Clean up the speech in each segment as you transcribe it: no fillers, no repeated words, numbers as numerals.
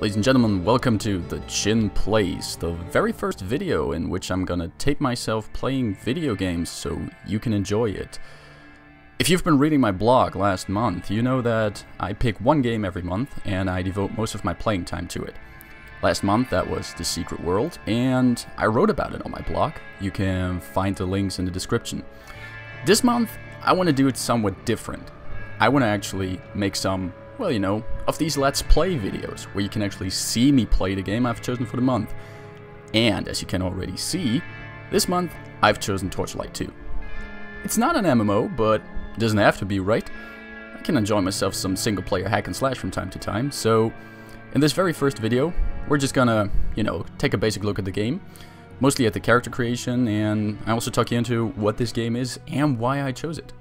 Ladies and gentlemen, welcome to The Chin Plays, the very first video in which I'm gonna tape myself playing video games so you can enjoy it. If you've been reading my blog last month, you know that I pick one game every month and I devote most of my playing time to it. Last month that was The Secret World, and I wrote about it on my blog. You can find the links in the description. This month, I want to do it somewhat different. I want to actually make some, well, you know, of these Let's Play videos, where you can actually see me play the game I've chosen for the month. And, as you can already see, this month, I've chosen Torchlight II. It's not an MMO, but it doesn't have to be, right? I can enjoy myself some single-player hack and slash from time to time, so in this very first video, we're just gonna, you know, take a basic look at the game, mostly at the character creation, and I also talk you into what this game is and why I chose it.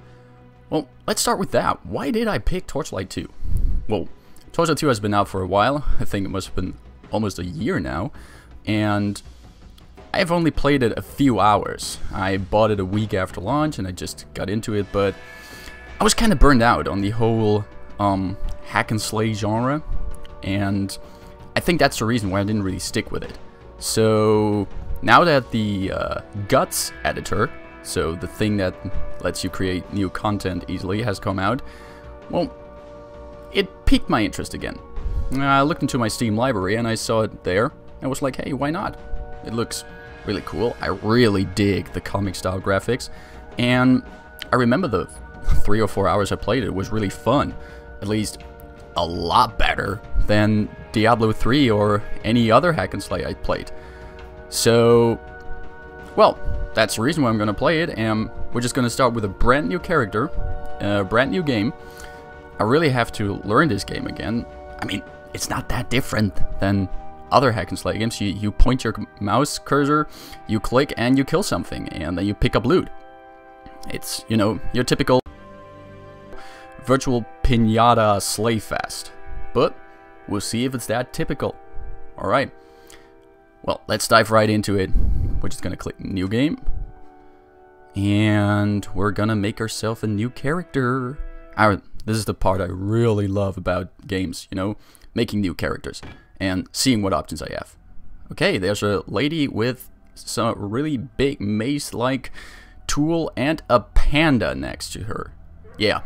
Well, let's start with that. Why did I pick Torchlight II? Well, Torchlight II has been out for a while. I think it must have been almost a year now, and I've only played it a few hours. I bought it a week after launch and I just got into it, but I was kind of burned out on the whole hack and slay genre, and I think that's the reason why I didn't really stick with it. So now that the Guts editor, so the thing that lets you create new content easily, has come out, well, it piqued my interest again. I looked into my Steam library and I saw it there. I was like, hey, why not? It looks really cool. I really dig the comic style graphics, and I remember the 3 or 4 hours I played it was really fun. At least a lot better than Diablo 3 or any other hack and slay I played. So, well, that's the reason why I'm going to play it, and we're just going to start with a brand new character, a brand new game. I really have to learn this game again. I mean, it's not that different than other hack and slay games. You point your mouse cursor, you click, and you kill something, and then you pick up loot. It's, you know, your typical virtual pinata slay fest. But we'll see if it's that typical. Alright. Well, let's dive right into it. We're just gonna click new game, and we're gonna make ourselves a new character. This is the part I really love about games, you know, making new characters and seeing what options I have. Okay, there's a lady with some really big mace-like tool and a panda next to her. Yeah,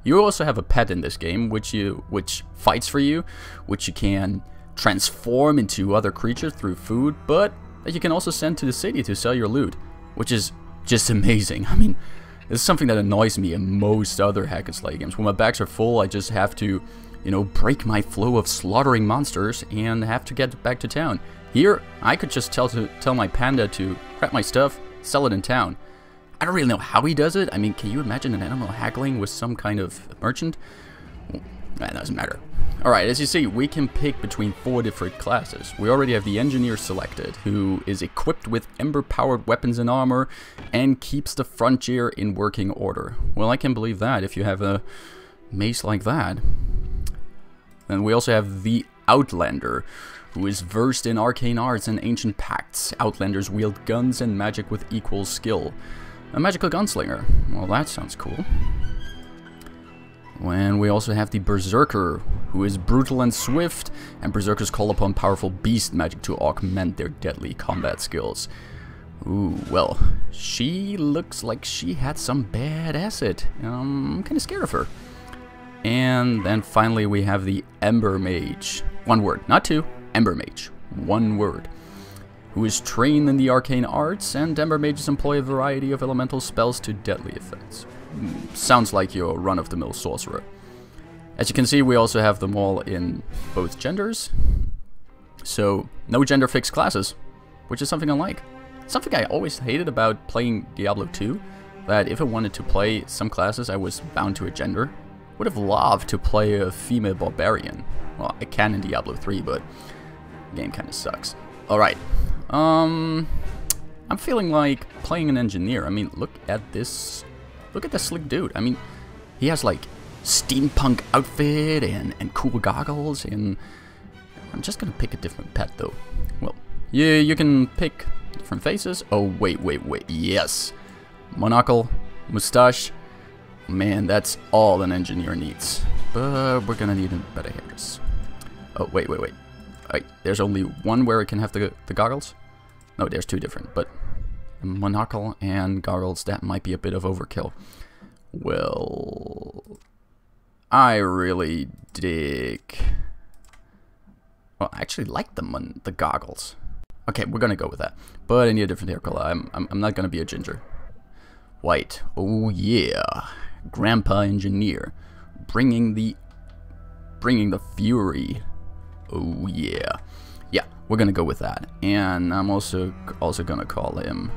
you also have a pet in this game, which fights for you, which you can transform into other creatures through food, but that you can also send to the city to sell your loot, which is just amazing. I mean, this is something that annoys me in most other hack and slay games. When my bags are full, I just have to, you know, break my flow of slaughtering monsters and have to get back to town. Here, I could just tell my panda to prep my stuff, sell it in town. I don't really know how he does it. I mean, can you imagine an animal haggling with some kind of merchant? Well, that doesn't matter. Alright, as you see, we can pick between 4 different classes. We already have the engineer selected, who is equipped with ember-powered weapons and armor, and keeps the frontier in working order. Well, I can believe that if you have a mace like that. Then we also have the Outlander, who is versed in arcane arts and ancient pacts. Outlanders wield guns and magic with equal skill. A magical gunslinger. Well, that sounds cool. And we also have the Berserker, who is brutal and swift, and Berserkers call upon powerful beast magic to augment their deadly combat skills. Ooh, well, she looks like she had some bad acid. I'm kind of scared of her. And then finally we have the Embermage. One word, not two, Embermage. One word. Who is trained in the arcane arts, and Embermages employ a variety of elemental spells to deadly effects. Sounds like your run-of-the-mill sorcerer. As you can see, we also have them all in both genders. So, no gender-fixed classes, which is something I like. Something I always hated about playing Diablo 2, that if I wanted to play some classes, I was bound to a gender. Would have loved to play a female barbarian. Well, I can in Diablo 3, but the game kind of sucks. Alright. I'm feeling like playing an engineer. I mean, look at this. Look at this slick dude. I mean, he has like steampunk outfit and cool goggles, and I'm just gonna pick a different pet though. Well, you can pick different faces. Oh, wait. Yes. Monocle, mustache. Man, that's all an engineer needs. But we're gonna need better hairs. Oh, wait. Alright, there's only one where it can have the goggles. No, there's two different, but monocle and goggles, that might be a bit of overkill. Well, I really dig... Well, I actually like the goggles. Okay, we're gonna go with that. But I need a different hair color. I'm not gonna be a ginger. White. Oh yeah. Grandpa Engineer. Bringing the fury. Oh yeah. Yeah, we're gonna go with that. And I'm also gonna call him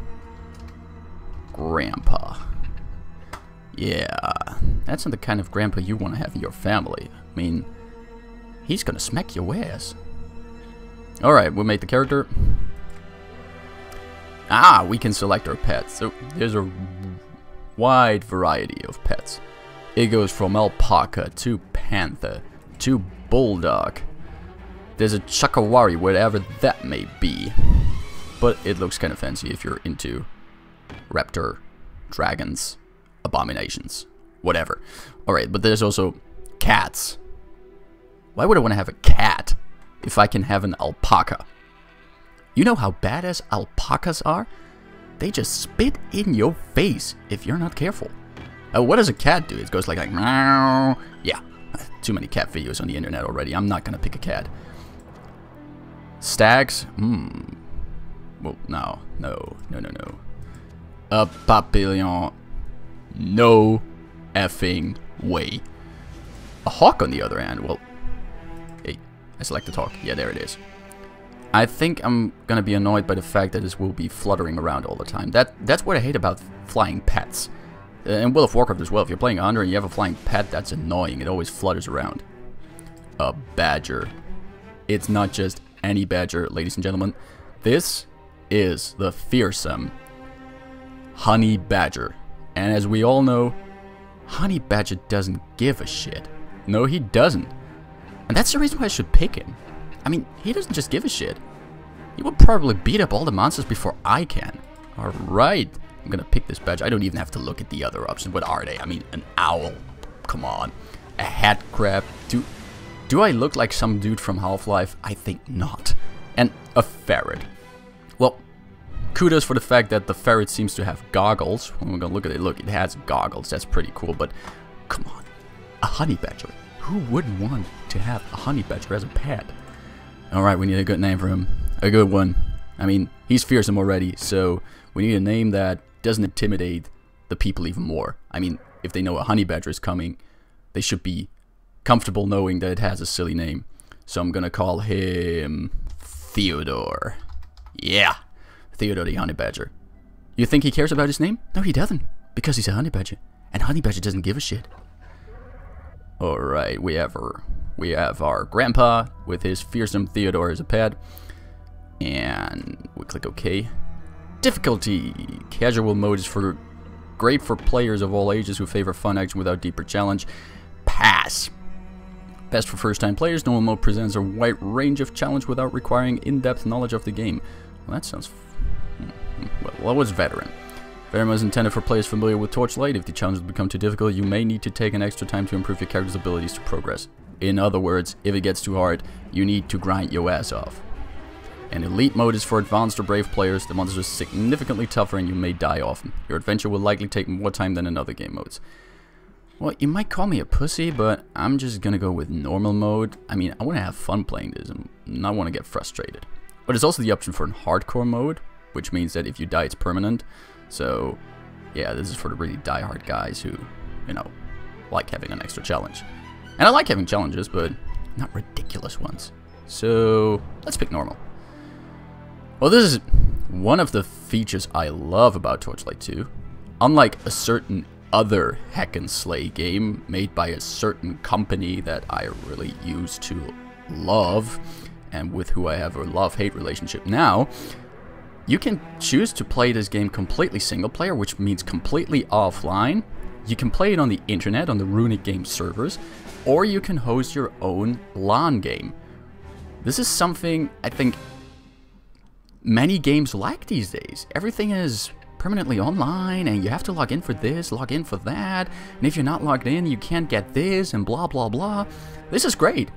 Grandpa. Yeah. That's not the kind of grandpa you want to have in your family. I mean, he's gonna smack your ass. Alright, we'll make the character. Ah, we can select our pets. So there's a wide variety of pets. It goes from alpaca to panther to bulldog. There's a chakawari, whatever that may be. But it looks kind of fancy if you're into raptor, dragons, abominations, whatever. Alright, but there's also cats. Why would I want to have a cat if I can have an alpaca? You know how badass alpacas are? They just spit in your face if you're not careful. What does a cat do? It goes like meow. Yeah, too many cat videos on the internet already. I'm not gonna pick a cat. Stags? Well, no. A papillon? No effing way. A hawk on the other hand, well... Hey, I select the hawk. Yeah, there it is. I think I'm gonna be annoyed by the fact that this will be fluttering around all the time. That's what I hate about flying pets. In World of Warcraft as well, if you're playing a hunter and you have a flying pet, that's annoying. It always flutters around. A badger. It's not just any badger, ladies and gentlemen. This is the fearsome honey badger. And as we all know, honey badger doesn't give a shit. No, he doesn't. And that's the reason why I should pick him. I mean, he doesn't just give a shit. He will probably beat up all the monsters before I can. Alright. I'm gonna pick this badger. I don't even have to look at the other options. What are they? I mean, an owl. Come on. A hat crab. Do I look like some dude from Half-Life? I think not. And a ferret. Well, kudos for the fact that the ferret seems to have goggles. When we're gonna look at it, look, it has goggles. That's pretty cool, but come on. A honey badger. Who wouldn't want to have a honey badger as a pet? Alright, we need a good name for him. A good one. I mean, he's fearsome already, so we need a name that doesn't intimidate the people even more. I mean, if they know a honey badger is coming, they should be comfortable knowing that it has a silly name. So I'm gonna call him Theodore. Yeah, Theodore the honey badger. You think he cares about his name? No, he doesn't, because he's a honey badger, and honey badger doesn't give a shit. Alright, we have our grandpa with his fearsome Theodore as a pet. And we click OK. Difficulty. Casual mode is great for players of all ages who favor fun action without deeper challenge. Pass. Best for first time players. Normal mode presents a wide range of challenge without requiring in-depth knowledge of the game. Well, that sounds... Well, what's veteran? Veteran is intended for players familiar with Torchlight. If the challenge will become too difficult, you may need to take an extra time to improve your character's abilities to progress. In other words, if it gets too hard, you need to grind your ass off. And Elite mode is for advanced or brave players. The monsters are significantly tougher and you may die often. Your adventure will likely take more time than in other game modes. Well, you might call me a pussy, but I'm just gonna go with normal mode. I mean, I want to have fun playing this and not want to get frustrated. But there's also the option for hardcore mode, which means that if you die, it's permanent. So, yeah, this is for the really die-hard guys who, you know, like having an extra challenge. And I like having challenges, but not ridiculous ones. So, let's pick normal. Well, this is one of the features I love about Torchlight 2. Unlike a certain other hack and slay game made by a certain company that I really used to love, and with who I have a love-hate relationship now, you can choose to play this game completely single player, which means completely offline. You can play it on the internet, on the Runic Game servers, or you can host your own LAN game. This is something I think many games lack these days. Everything is permanently online, and you have to log in for this, log in for that, and if you're not logged in, you can't get this, and blah blah blah. This is great.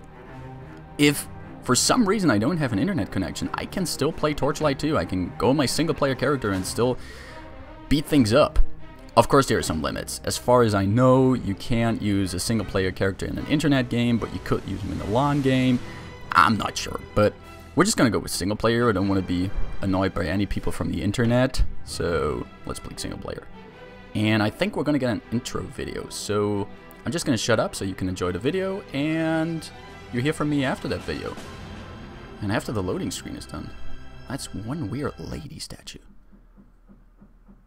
If for some reason I don't have an internet connection, I can still play Torchlight 2. I can go on my single player character and still beat things up. Of course there are some limits. As far as I know, you can't use a single player character in an internet game, but you could use them in a LAN game. I'm not sure, but we're just gonna go with single player. I don't want to be annoyed by any people from the internet, so let's play single player. And I think we're gonna get an intro video, so I'm just gonna shut up so you can enjoy the video, and you hear from me after that video. And after the loading screen is done. That's one weird lady statue.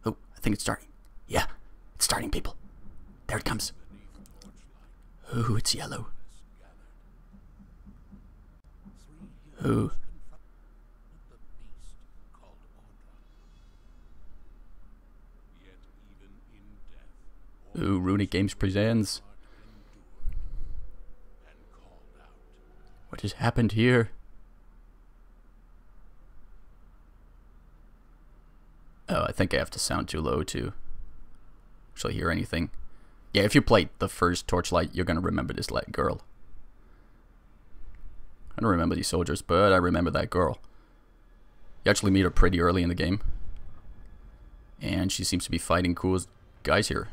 Oh, I think it's starting. Yeah, it's starting, people. There it comes. Oh, it's yellow. Oh. Ooh, Runic Games presents. What has happened here? Oh, I think I have to sound too low to actually hear anything. Yeah, if you played the first Torchlight, you're gonna remember this girl. I don't remember these soldiers, but I remember that girl. You actually meet her pretty early in the game. And she seems to be fighting cool guys here.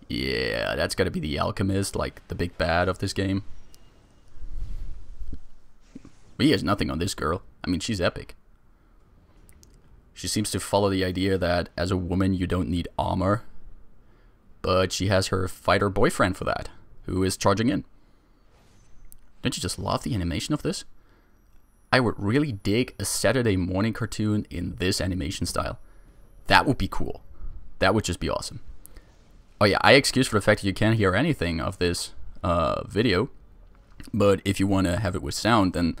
Yeah, that's gotta be the alchemist, like the big bad of this game. But he has nothing on this girl. I mean, she's epic. She seems to follow the idea that as a woman you don't need armor. But she has her fighter boyfriend for that, who is charging in. Don't you just love the animation of this? I would really dig a Saturday morning cartoon in this animation style. That would be cool. That would just be awesome. Oh yeah, I excuse for the fact that you can't hear anything of this video. But if you want to have it with sound, then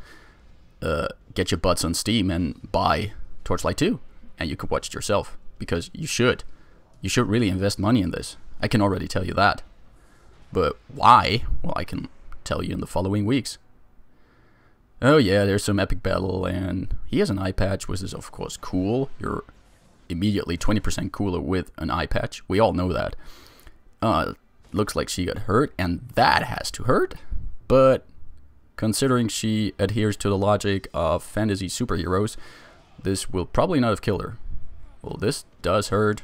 get your butts on Steam and buy Torchlight 2. And you could watch it yourself. Because you should. You should really invest money in this. I can already tell you that. But why? Well, I can tell you in the following weeks. Oh yeah, there's some epic battle, and he has an eye patch, which is of course cool. You're immediately 20% cooler with an eye patch. We all know that. Looks like she got hurt, and that has to hurt. But considering she adheres to the logic of fantasy superheroes, this will probably not have killed her. Well, this does hurt.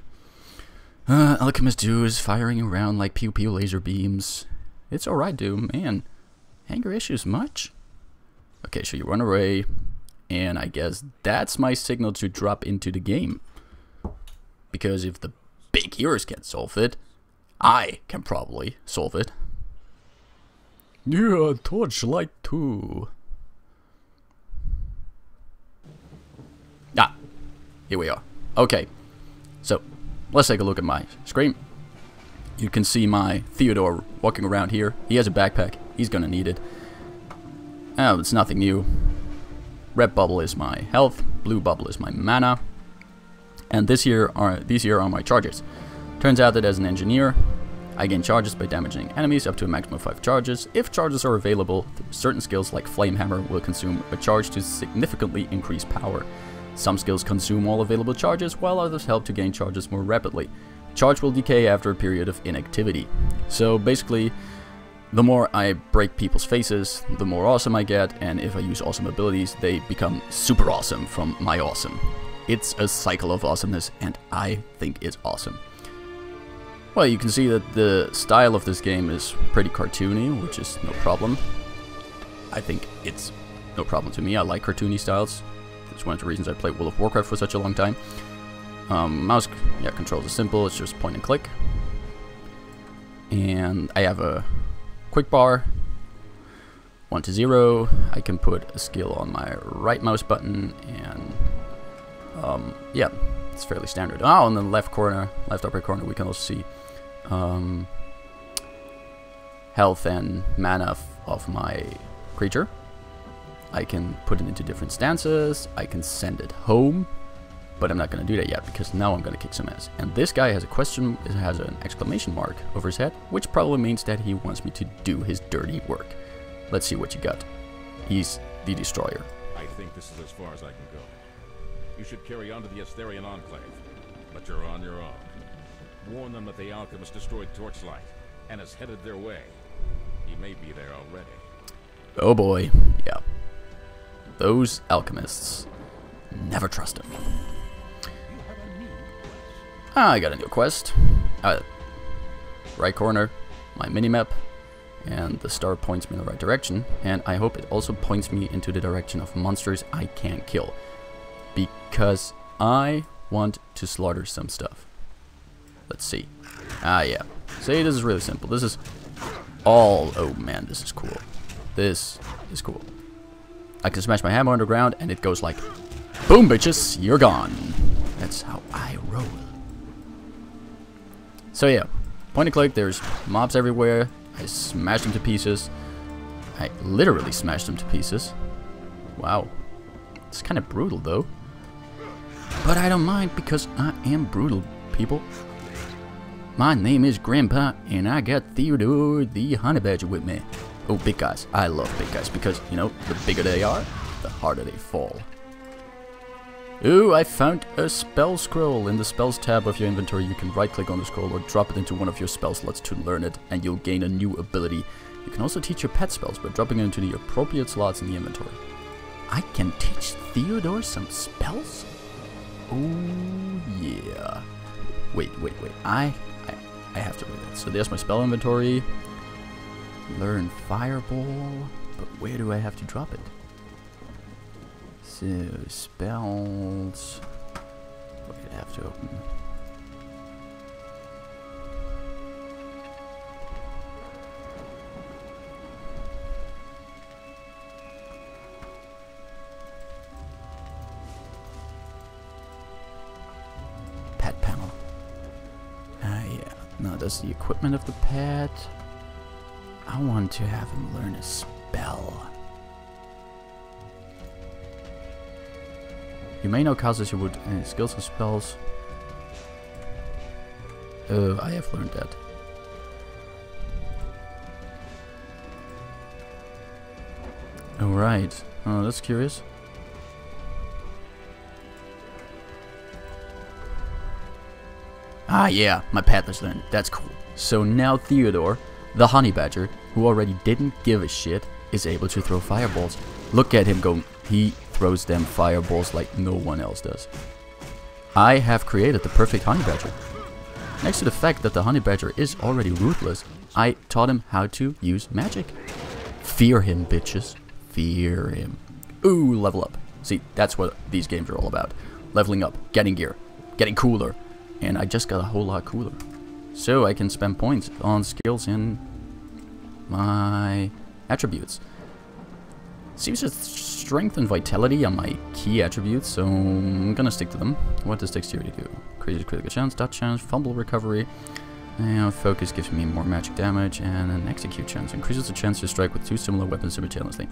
Alchemist dude is firing around like pew pew laser beams. It's alright, dude. Man, anger issues much? Okay, so you run away, and I guess that's my signal to drop into the game. Because if the big heroes can't solve it, I can probably solve it. Yeah, Torchlight 2. Ah, here we are. Okay, so let's take a look at my screen. You can see my Theodore walking around here. He has a backpack. He's gonna need it. Oh, it's nothing new. Red bubble is my health. Blue bubble is my mana. And these here are my charges. Turns out that as an engineer, I gain charges by damaging enemies up to a maximum of 5 charges. If charges are available, certain skills like Flame Hammer will consume a charge to significantly increase power. Some skills consume all available charges, while others help to gain charges more rapidly. Charge will decay after a period of inactivity. So basically, the more I break people's faces, the more awesome I get, and if I use awesome abilities, they become super awesome from my awesome. It's a cycle of awesomeness, and I think it's awesome. Well, you can see that the style of this game is pretty cartoony, which is no problem. I think it's no problem to me. I like cartoony styles. That's one of the reasons I played World of Warcraft for such a long time. Mouse controls are simple, it's just point and click. And I have a quick bar, 1 to 0. I can put a skill on my right mouse button, and yeah, it's fairly standard. Oh, in the left upper corner, we can also see health and mana of my creature. I can put it into different stances. I can send it home. But I'm not going to do that yet, because now I'm going to kick some ass. And this guy has an exclamation mark over his head, which probably means that he wants me to do his dirty work. Let's see what you got. He's the Destroyer. I think this is as far as I can go. You should carry on to the Asterian Enclave, but you're on your own. Warn them that the Alchemist destroyed Torchlight, and is headed their way. He may be there already. Oh boy, yeah. Those alchemists. Never trust them. I got a new quest. Right corner, my minimap, and the star points me in the right direction, and I hope it also points me into the direction of monsters I can't kill, because I want to slaughter some stuff. Let's see. Yeah. See, this is really simple. This is all... Oh man, this is cool. This is cool. I can smash my hammer underground and it goes like, boom bitches, you're gone. That's how I roll. So yeah, point and click, there's mobs everywhere. I smashed them to pieces. I literally smashed them to pieces. Wow. It's kind of brutal though. But I don't mind because I am brutal, people. My name is Grandpa, and I got Theodore the Honey Badger with me. Oh, big guys. I love big guys because, you know, the bigger they are, the harder they fall. Ooh, I found a spell scroll. In the spells tab of your inventory, you can right-click on the scroll or drop it into one of your spell slots to learn it, and you'll gain a new ability. You can also teach your pet spells by dropping it into the appropriate slots in the inventory. I can teach Theodore some spells? Oh, yeah. Wait. I have to read that. So there's my spell inventory. Learn Fireball. But where do I have to drop it? So, spells. Wait, I have to open. Pet panel. Yeah. No, that's the equipment of the pet. I want to have him learn a spell. You may know causes you would skills and spells. I have learned that. Alright. Oh, that's curious. Ah, yeah, my pet has learned. That's cool. So now Theodore, the honey badger, who already didn't give a shit, is able to throw fireballs. Look at him go. He throws them fireballs like no one else does. I have created the perfect honey badger. Next to the fact that the honey badger is already ruthless, I taught him how to use magic. Fear him, bitches. Fear him. Ooh, level up. See, that's what these games are all about. Leveling up, getting gear, getting cooler. And I just got a whole lot cooler. So I can spend points on skills in my attributes. Seems that strength and vitality are my key attributes, so I'm gonna stick to them. What does dexterity do? Increases critical chance, dodge chance, fumble recovery. And focus gives me more magic damage, and an execute chance increases the chance to strike with two similar weapons simultaneously.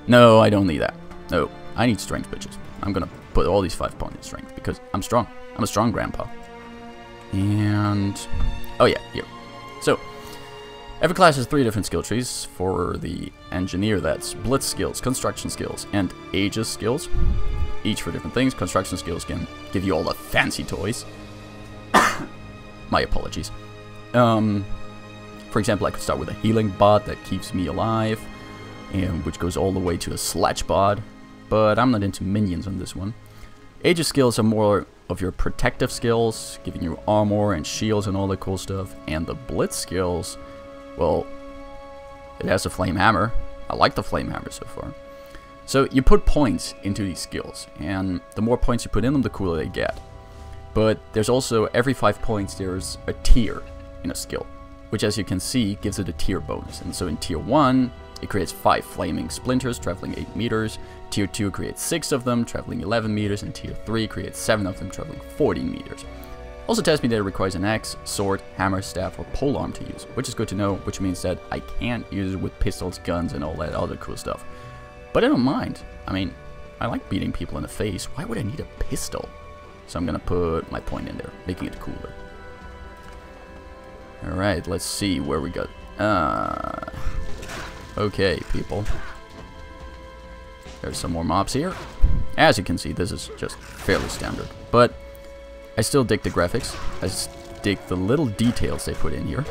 No, I don't need that. No, I need strength, bitches. I'm gonna put all these 5 points in strength because I'm strong. I'm a strong grandpa. And oh yeah, here. So every class has 3 different skill trees. For the engineer, that's blitz skills, construction skills, and aegis skills. Each for different things. Construction skills can give you all the fancy toys. My apologies. For example, I could start with a healing bot that keeps me alive, and which goes all the way to a sledge bot. But I'm not into minions on this one. Aegis skills are more of your protective skills, giving you armor and shields and all that cool stuff. And the blitz skills, well, it has a flame hammer. I like the flame hammer so far. So you put points into these skills, and the more points you put in them, the cooler they get. But there's also, every 5 points, there's a tier in a skill, which as you can see, gives it a tier bonus. And so in tier 1, it creates 5 flaming splinters, traveling 8 meters. Tier 2 creates 6 of them, traveling 11 meters. And Tier 3 creates 7 of them, traveling 14 meters. Also tells me that it requires an axe, sword, hammer, staff, or polearm to use, which is good to know, which means that I can't use it with pistols, guns, and all that other cool stuff. But I don't mind. I mean, I like beating people in the face. Why would I need a pistol? So I'm gonna put my point in there, making it cooler. Alright, let's see where we got. Okay, people. There's some more mobs here. As you can see, this is just fairly standard. But I still dig the graphics. I dig the little details they put in here.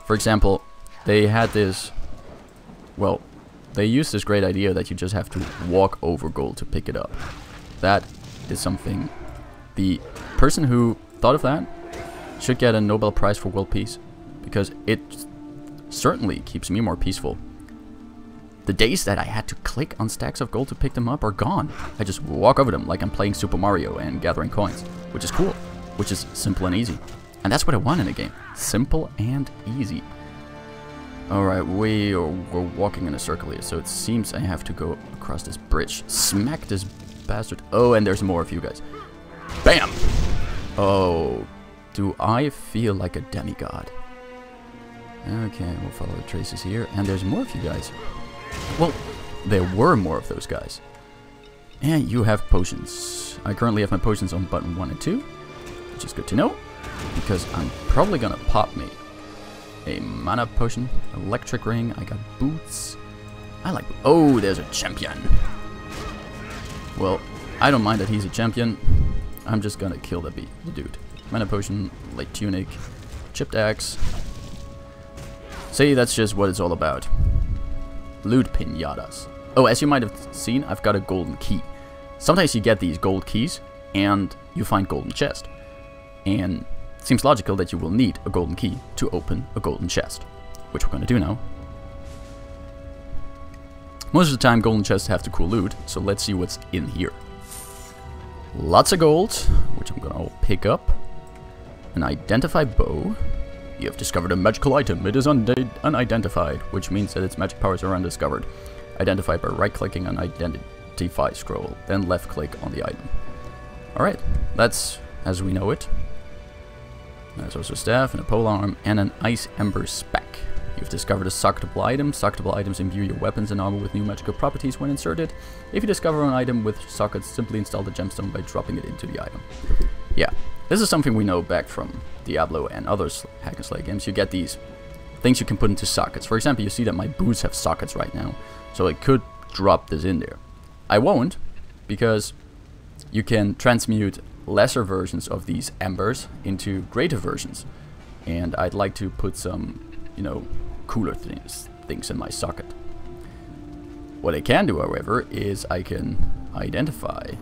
For example, they had this... Well, they use this great idea that you just have to walk over gold to pick it up. That is something. The person who thought of that should get a Nobel Prize for World Peace, because it certainly keeps me more peaceful. The days that I had to click on stacks of gold to pick them up are gone. I just walk over them like I'm playing Super Mario and gathering coins, which is cool, which is simple and easy. And that's what I want in a game. Simple and easy. Alright, we're walking in a circle here, so it seems I have to go across this bridge. Smack this bastard. Oh, and there's more of you guys. Bam! Oh, do I feel like a demigod? Okay, we'll follow the traces here. And there's more of you guys. Well, there were more of those guys. And you have potions. I currently have my potions on button 1 and 2, which is good to know, because I'm probably gonna pop me a mana potion, electric ring, I got boots. I like, oh, there's a champion. Well, I don't mind that he's a champion. I'm just gonna kill the dude. Mana potion, light tunic, chipped axe. See, that's just what it's all about. Loot pinatas. Oh, as you might have seen, I've got a golden key. Sometimes you get these gold keys and you find golden chest. And it seems logical that you will need a golden key to open a golden chest, which we're going to do now. Most of the time golden chests have the cool loot, so let's see what's in here. Lots of gold, which I'm going to pick up. An identified bow. You have discovered a magical item. It is unidentified, which means that its magic powers are undiscovered. Identify by right-clicking on Identify scroll, then left-click on the item. Alright, that's as we know it. There's also a staff and a polearm and an ice ember spec. You've discovered a socketable item. Socketable items imbue your weapons and armor with new magical properties when inserted. If you discover an item with sockets, simply install the gemstone by dropping it into the item. Yeah, this is something we know back from Diablo and other hack and slay games. You get these things you can put into sockets. For example, you see that my boots have sockets right now, so I could drop this in there. I won't, because you can transmute lesser versions of these embers into greater versions, and I'd like to put some, you know, cooler things in my socket. What I can do, however, is I can identify,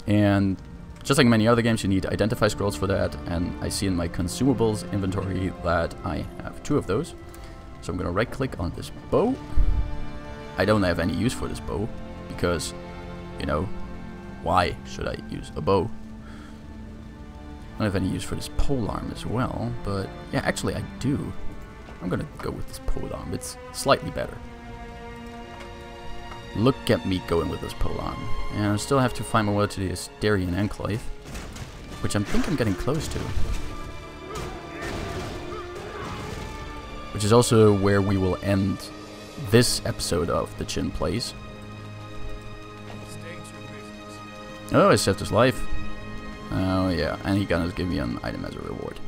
and just like in many other games, you need identify scrolls for that, and I see in my consumables inventory that I have 2 of those. So I'm gonna right click on this bow. I don't have any use for this bow, because, you know, why should I use a bow? I don't have any use for this polearm as well, but yeah, actually I do. I'm gonna go with this polearm. It's slightly better. Look at me going with this polearm. And I still have to find my way to the Asterian Enclave, which I think I'm getting close to. Which is also where we will end this episode of the Chin Plays. Oh, I saved his life. Oh yeah, and he gonna give me an item as a reward.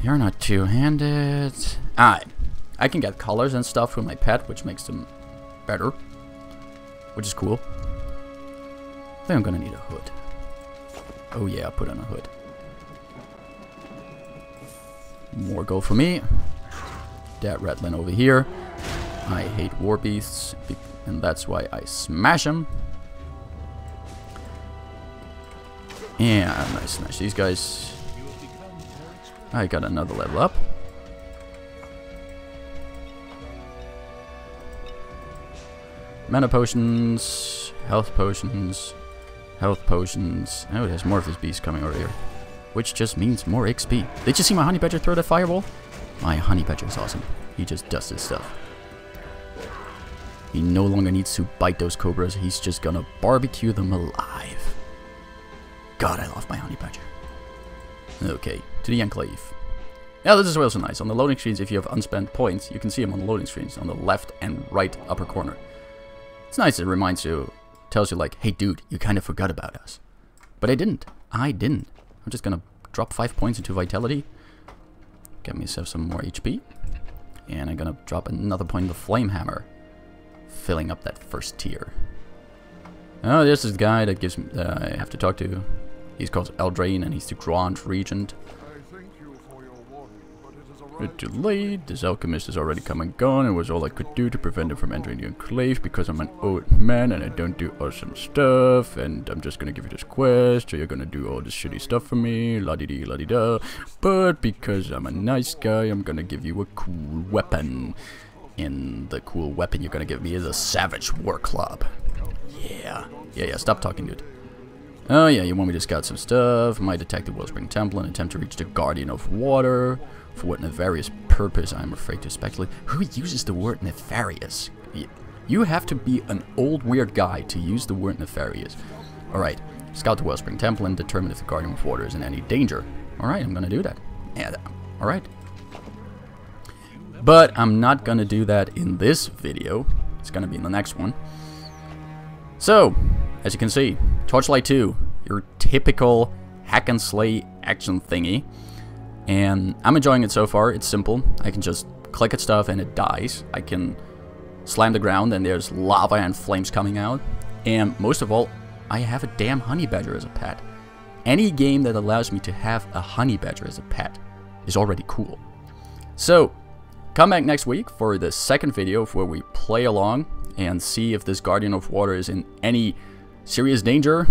You're not two-handed. I can get colors and stuff with my pet, which makes them better, which is cool. I think I'm gonna need a hood. Oh yeah, I'll put on a hood. More gold for me. That Ratlin over here. I hate war beasts, and that's why I smash them. And I smash these guys. I got another level up. Mana potions, health potions, health potions. Oh, there's more of this beast coming over here, which just means more XP. Did you see my honey badger throw that fireball? My honey badger is awesome. He just does this stuff. He no longer needs to bite those cobras. He's just gonna barbecue them alive. God, I love my honey badger. Okay, to the Enclave. Yeah, this is also nice. On the loading screens, if you have unspent points, you can see them on the loading screens on the left and right upper corner. It's nice. It reminds you, tells you like, hey dude, you kind of forgot about us. But I didn't. I'm just gonna drop 5 points into vitality. Get myself some more HP. And I'm gonna drop another point in the Flame Hammer, filling up that first tier. Oh, there's this guy that gives me, I have to talk to. He's called Eldraine, and he's the Grand Regent. I thank you for your warning, but it Bit too late. This alchemist is already come and gone. It was all I could do to prevent him from entering the enclave because I'm an old man and I don't do awesome stuff. And I'm just gonna give you this quest, so you're gonna do all this shitty stuff for me. La-di-dee, la-di-da. But because I'm a nice guy, I'm gonna give you a cool weapon. And the cool weapon you're gonna give me is a Savage War Club. Yeah. Yeah, stop talking, dude. Oh yeah, you want me to scout some stuff. Might attack the Wellspring Temple and attempt to reach the Guardian of Water. For what nefarious purpose, I'm afraid to speculate. Who uses the word nefarious? You have to be an old weird guy to use the word nefarious. Alright, scout the Wellspring Temple and determine if the Guardian of Water is in any danger. Alright, I'm gonna do that. Yeah, alright. But I'm not gonna do that in this video. It's gonna be in the next one. So, as you can see, Torchlight II, your typical hack and slay action thingy. And I'm enjoying it so far. It's simple. I can just click at stuff and it dies. I can slam the ground and there's lava and flames coming out. And most of all, I have a damn honey badger as a pet. Any game that allows me to have a honey badger as a pet is already cool. So, come back next week for the second video where we play along and see if this Guardian of Water is in any serious danger.